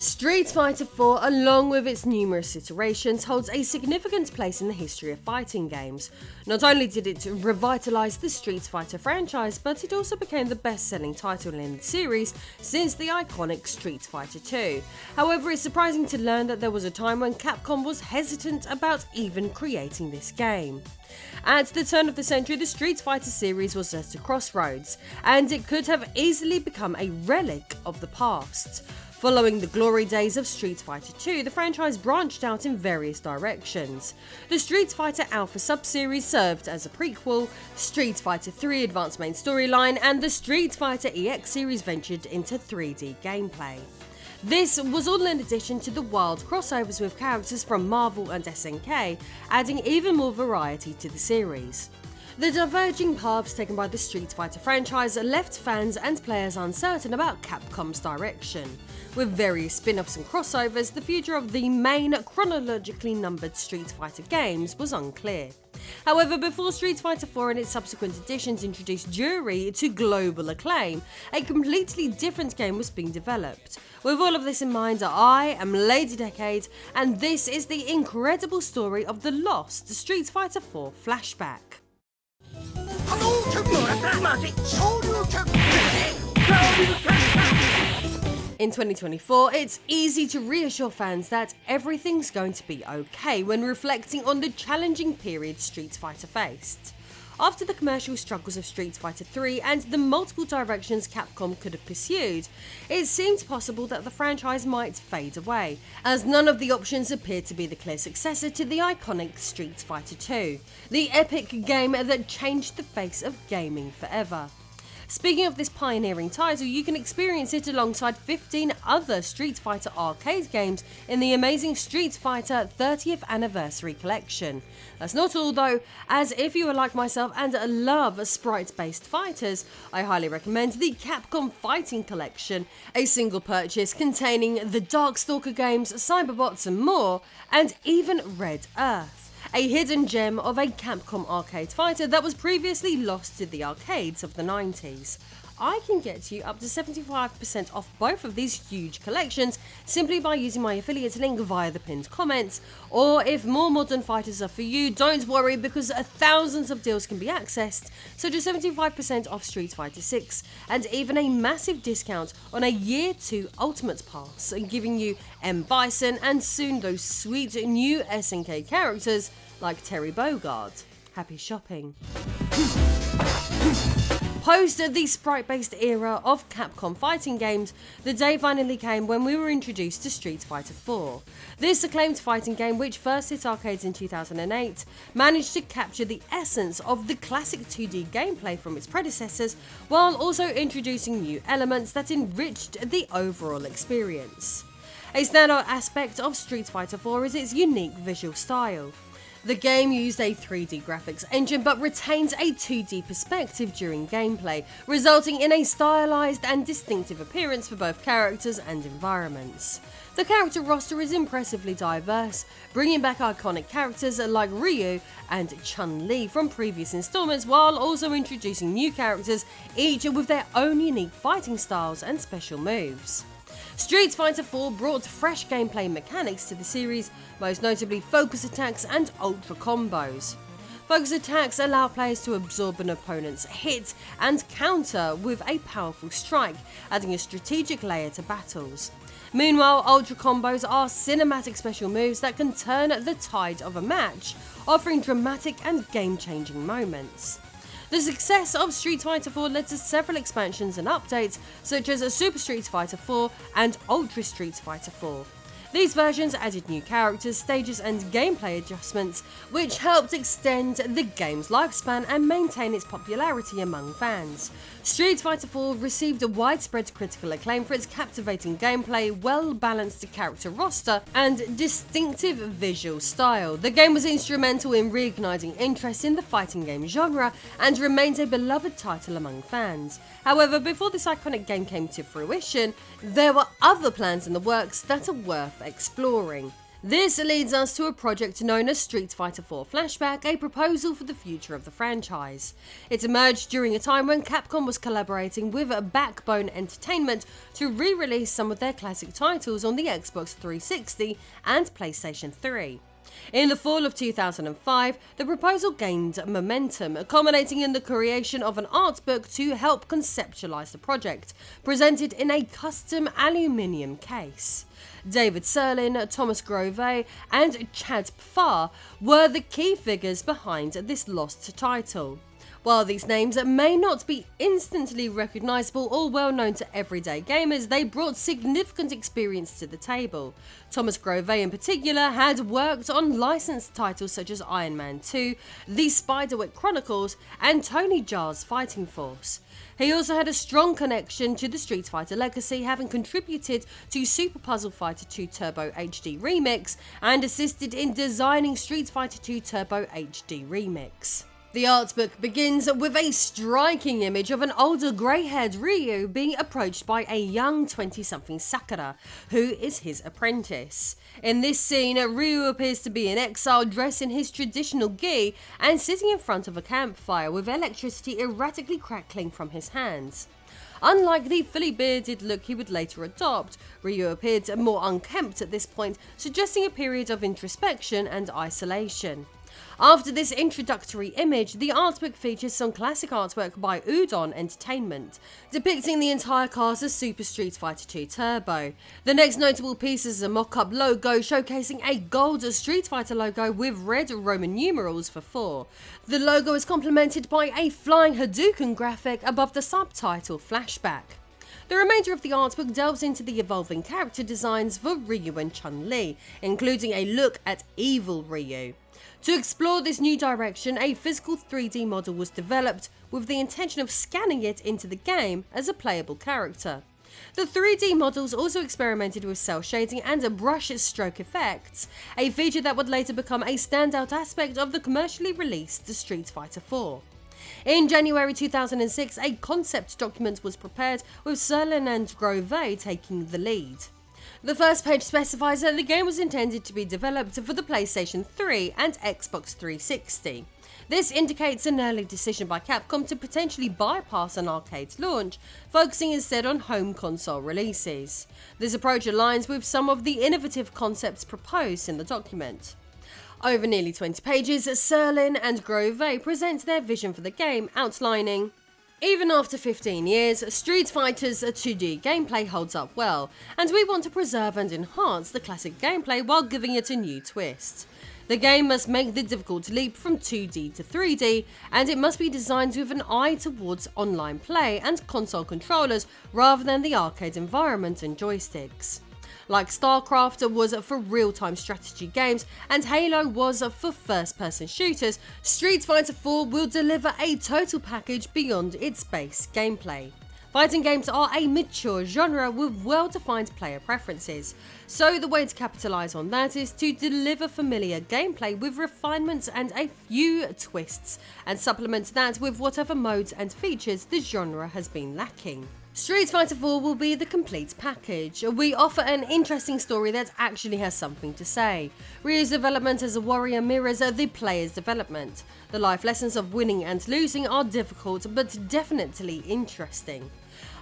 Street Fighter 4, along with its numerous iterations, holds a significant place in the history of fighting games. Not only did it revitalise the Street Fighter franchise, but it also became the best-selling title in the series since the iconic Street Fighter 2. However, it's surprising to learn that there was a time when Capcom was hesitant about even creating this game. At the turn of the century, the Street Fighter series was at a crossroads, and it could have easily become a relic of the past. Following the glory days of Street Fighter 2, the franchise branched out in various directions. The Street Fighter Alpha sub-series served as a prequel, Street Fighter 3 Advanced Main Storyline, and the Street Fighter EX series ventured into 3D gameplay. This was all in addition to the wild crossovers with characters from Marvel and SNK, adding even more variety to the series. The diverging paths taken by the Street Fighter franchise left fans and players uncertain about Capcom's direction. With various spin-offs and crossovers, the future of the main chronologically numbered Street Fighter games was unclear. However, before Street Fighter 4 and its subsequent editions introduced Jury to global acclaim, a completely different game was being developed. With all of this in mind, I am Lady Decade, and this is the incredible story of the lost Street Fighter 4 flashback. In 2024, it's easy to reassure fans that everything's going to be okay when reflecting on the challenging period Street Fighter faced. After the commercial struggles of Street Fighter 3 and the multiple directions Capcom could have pursued, it seemed possible that the franchise might fade away, as none of the options appeared to be the clear successor to the iconic Street Fighter 2, the epic game that changed the face of gaming forever. Speaking of this pioneering title, you can experience it alongside 15 other Street Fighter arcade games in the amazing Street Fighter 30th Anniversary Collection. That's not all though, as if you are like myself and love sprite-based fighters, I highly recommend the Capcom Fighting Collection, a single purchase containing the Darkstalker games, Cyberbots and more, and even Red Earth, a hidden gem of a Capcom arcade fighter that was previously lost to the arcades of the 90s. I can get you up to 75% off both of these huge collections simply by using my affiliate link via the pinned comments, or if more modern fighters are for you, don't worry because thousands of deals can be accessed, such as 75% off Street Fighter 6 and even a massive discount on a Year 2 Ultimate Pass, giving you M. Bison and soon those sweet new SNK characters like Terry Bogard. Happy shopping. Post the sprite-based era of Capcom fighting games, the day finally came when we were introduced to Street Fighter 4. This acclaimed fighting game, which first hit arcades in 2008, managed to capture the essence of the classic 2D gameplay from its predecessors, while also introducing new elements that enriched the overall experience. A standout aspect of Street Fighter 4 is its unique visual style. The game used a 3D graphics engine but retains a 2D perspective during gameplay, resulting in a stylized and distinctive appearance for both characters and environments. The character roster is impressively diverse, bringing back iconic characters like Ryu and Chun-Li from previous installments, while also introducing new characters, each with their own unique fighting styles and special moves. Street Fighter 4 brought fresh gameplay mechanics to the series, most notably focus attacks and ultra combos. Focus attacks allow players to absorb an opponent's hit and counter with a powerful strike, adding a strategic layer to battles. Meanwhile, ultra combos are cinematic special moves that can turn the tide of a match, offering dramatic and game-changing moments. The success of Street Fighter 4 led to several expansions and updates, such as Super Street Fighter 4 and Ultra Street Fighter 4. These versions added new characters, stages and gameplay adjustments, which helped extend the game's lifespan and maintain its popularity among fans. Street Fighter 4 received a widespread critical acclaim for its captivating gameplay, well-balanced character roster, and distinctive visual style. The game was instrumental in reigniting interest in the fighting game genre and remains a beloved title among fans. However, before this iconic game came to fruition, there were other plans in the works that are worth exploring. This leads us to a project known as Street Fighter IV Flashback, a proposal for the future of the franchise. It emerged during a time when Capcom was collaborating with Backbone Entertainment to re-release some of their classic titles on the Xbox 360 and PlayStation 3. In the fall of 2005, the proposal gained momentum, culminating in the creation of an art book to help conceptualize the project, presented in a custom aluminium case. David Serlin, Thomas Grove, and Chad Pfar were the key figures behind this lost title. While these names may not be instantly recognisable or well known to everyday gamers, they brought significant experience to the table. Thomas Grove in particular had worked on licensed titles such as Iron Man 2, The Spiderwick Chronicles, and Tony Jaa's Fighting Force. He also had a strong connection to the Street Fighter legacy, having contributed to Super Puzzle Fighter 2 Turbo HD Remix and assisted in designing Street Fighter 2 Turbo HD Remix. The art book begins with a striking image of an older grey-haired Ryu being approached by a young 20-something Sakura, who is his apprentice. In this scene, Ryu appears to be in exile, dressed in his traditional gi and sitting in front of a campfire with electricity erratically crackling from his hands. Unlike the fully bearded look he would later adopt, Ryu appeared more unkempt at this point, suggesting a period of introspection and isolation. After this introductory image, the artbook features some classic artwork by Udon Entertainment, depicting the entire cast of Super Street Fighter 2 Turbo. The next notable piece is a mock-up logo showcasing a gold Street Fighter logo with red Roman numerals for 4. The logo is complemented by a flying Hadouken graphic above the subtitle Flashback. The remainder of the artbook delves into the evolving character designs for Ryu and Chun-Li, including a look at evil Ryu. To explore this new direction, a physical 3D model was developed with the intention of scanning it into the game as a playable character. The 3D models also experimented with cell shading and brush stroke effects, a feature that would later become a standout aspect of the commercially released Street Fighter IV. In January 2006, a concept document was prepared with Serlin and Grove taking the lead. The first page specifies that the game was intended to be developed for the PlayStation 3 and Xbox 360. This indicates an early decision by Capcom to potentially bypass an arcade launch, focusing instead on home console releases. This approach aligns with some of the innovative concepts proposed in the document. Over nearly 20 pages, Serlin and Grove present their vision for the game, outlining: even after 15 years, Street Fighter's 2D gameplay holds up well, and we want to preserve and enhance the classic gameplay while giving it a new twist. The game must make the difficult leap from 2D to 3D, and it must be designed with an eye towards online play and console controllers rather than the arcade environment and joysticks. Like StarCraft was for real-time strategy games and Halo was for first-person shooters, Street Fighter IV will deliver a total package beyond its base gameplay. Fighting games are a mature genre with well-defined player preferences, so the way to capitalise on that is to deliver familiar gameplay with refinements and a few twists, and supplement that with whatever modes and features the genre has been lacking. Street Fighter IV will be the complete package. We offer an interesting story that actually has something to say. Ryu's development as a warrior mirrors the player's development. The life lessons of winning and losing are difficult but definitely interesting.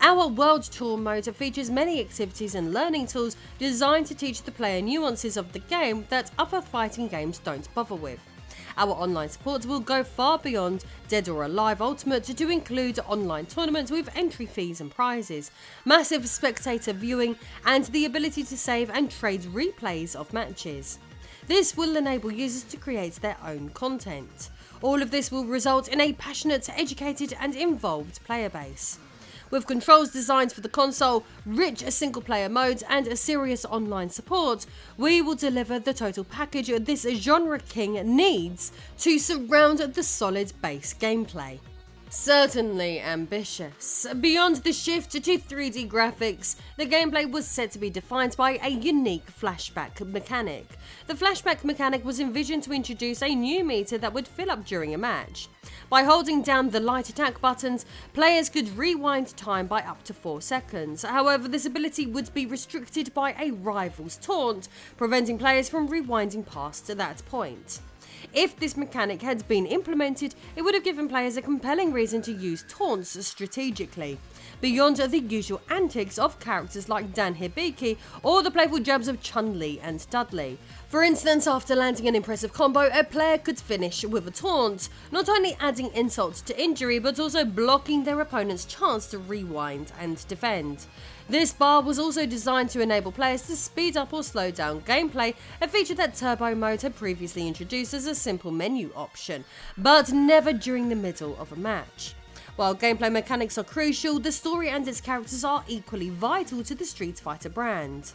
Our World Tour mode features many activities and learning tools designed to teach the player nuances of the game that other fighting games don't bother with. Our online support will go far beyond Dead or Alive Ultimate to include online tournaments with entry fees and prizes, massive spectator viewing, and the ability to save and trade replays of matches. This will enable users to create their own content. All of this will result in a passionate, educated, and involved player base. With controls designed for the console, rich single-player modes, and a serious online support, we will deliver the total package this genre king needs to surround the solid base gameplay. Certainly ambitious. Beyond the shift to 3D graphics, the gameplay was set to be defined by a unique flashback mechanic. The flashback mechanic was envisioned to introduce a new meter that would fill up during a match. By holding down the light attack buttons, players could rewind time by up to 4 seconds. However, this ability would be restricted by a rival's taunt, preventing players from rewinding past that point. If this mechanic had been implemented, it would have given players a compelling reason to use taunts strategically, beyond the usual antics of characters like Dan Hibiki or the playful jabs of Chun-Li and Dudley. For instance, after landing an impressive combo, a player could finish with a taunt, not only adding insult to injury but also blocking their opponent's chance to rewind and defend. This bar was also designed to enable players to speed up or slow down gameplay, a feature that Turbo Mode had previously introduced as a simple menu option, but never during the middle of a match. While gameplay mechanics are crucial, the story and its characters are equally vital to the Street Fighter brand.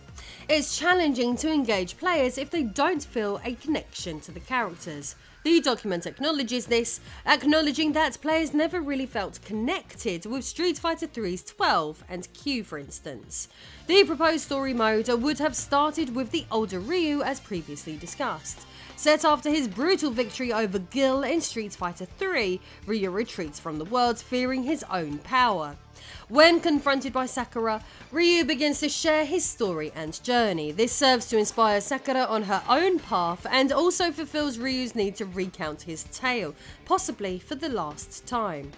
It's challenging to engage players if they don't feel a connection to the characters. The document acknowledges this, acknowledging that players never really felt connected with Street Fighter 3's 12 and Q, for instance. The proposed story mode would have started with the older Ryu as previously discussed. Set after his brutal victory over Gil in Street Fighter 3, Ryu retreats from the world fearing his own power. When confronted by Sakura, Ryu begins to share his story and journey. This serves to inspire Sakura on her own path and also fulfills Ryu's need to recount his tale, possibly for the last time.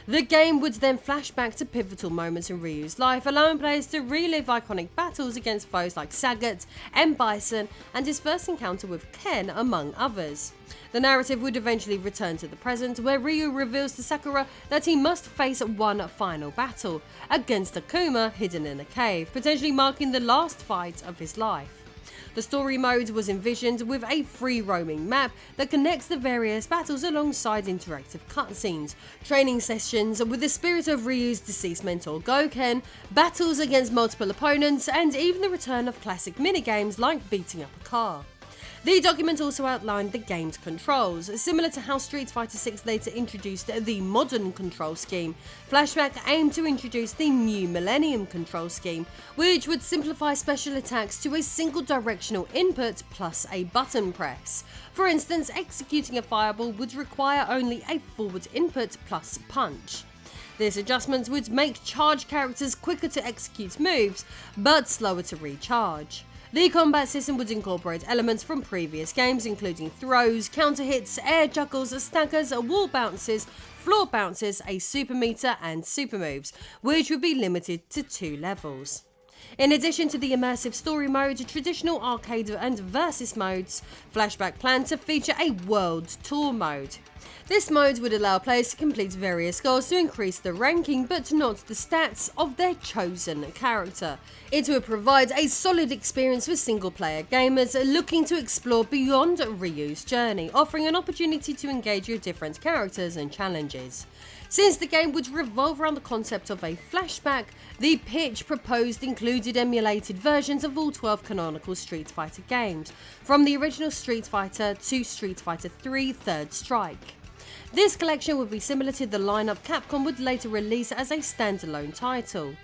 The game would then flash back to pivotal moments in Ryu's life, allowing players to relive iconic battles against foes like Sagat, M. Bison, and his first encounter with Ken, among others. The narrative would eventually return to the present, where Ryu reveals to Sakura that he must face one final battle, against Akuma hidden in a cave, potentially marking the last fight of his life. The story mode was envisioned with a free-roaming map that connects the various battles alongside interactive cutscenes, training sessions with the spirit of Ryu's deceased mentor Goken, battles against multiple opponents, and even the return of classic minigames like beating up a car. The document also outlined the game's controls. Similar to how Street Fighter 6 later introduced the modern control scheme, Flashback aimed to introduce the new Millennium control scheme, which would simplify special attacks to a single directional input plus a button press. For instance, executing a fireball would require only a forward input plus punch. This adjustment would make charge characters quicker to execute moves, but slower to recharge. The combat system would incorporate elements from previous games, including throws, counter hits, air juggles, stackers, wall bounces, floor bounces, a super meter, and super moves, which would be limited to 2 levels. In addition to the immersive story mode, traditional arcade and versus modes, Flashback planned to feature a world tour mode. This mode would allow players to complete various goals to increase the ranking but not the stats of their chosen character. It would provide a solid experience for single-player gamers looking to explore beyond Ryu's journey, offering an opportunity to engage with different characters and challenges. Since the game would revolve around the concept of a flashback, the pitch proposed included emulated versions of all 12 canonical Street Fighter games, from the original Street Fighter to Street Fighter 3 Third Strike. This collection would be similar to the lineup Capcom would later release as a standalone title.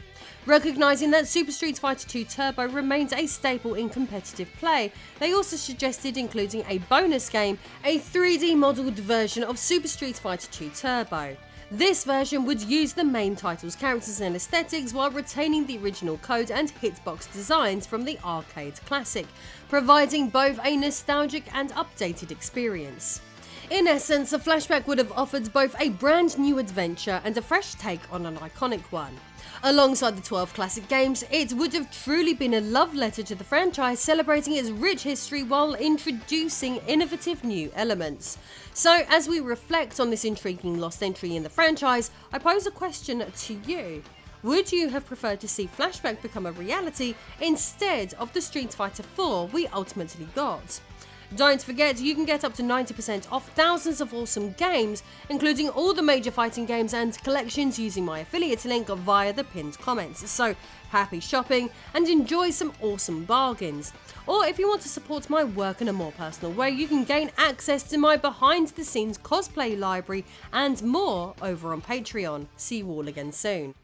Recognising that Super Street Fighter 2 Turbo remains a staple in competitive play, they also suggested including a bonus game, a 3D modelled version of Super Street Fighter 2 Turbo. This version would use the main title's characters and aesthetics while retaining the original code and hitbox designs from the arcade classic, providing both a nostalgic and updated experience. In essence, a Flashback would have offered both a brand new adventure and a fresh take on an iconic one. Alongside the 12 classic games, it would have truly been a love letter to the franchise, celebrating its rich history while introducing innovative new elements. So, as we reflect on this intriguing lost entry in the franchise, I pose a question to you. Would you have preferred to see Flashback become a reality instead of the Street Fighter 4 we ultimately got? Don't forget, you can get up to 90% off thousands of awesome games, including all the major fighting games and collections, using my affiliate link via the pinned comments. So happy shopping and enjoy some awesome bargains. Or if you want to support my work in a more personal way, you can gain access to my behind the scenes cosplay library and more over on Patreon. See you all again soon.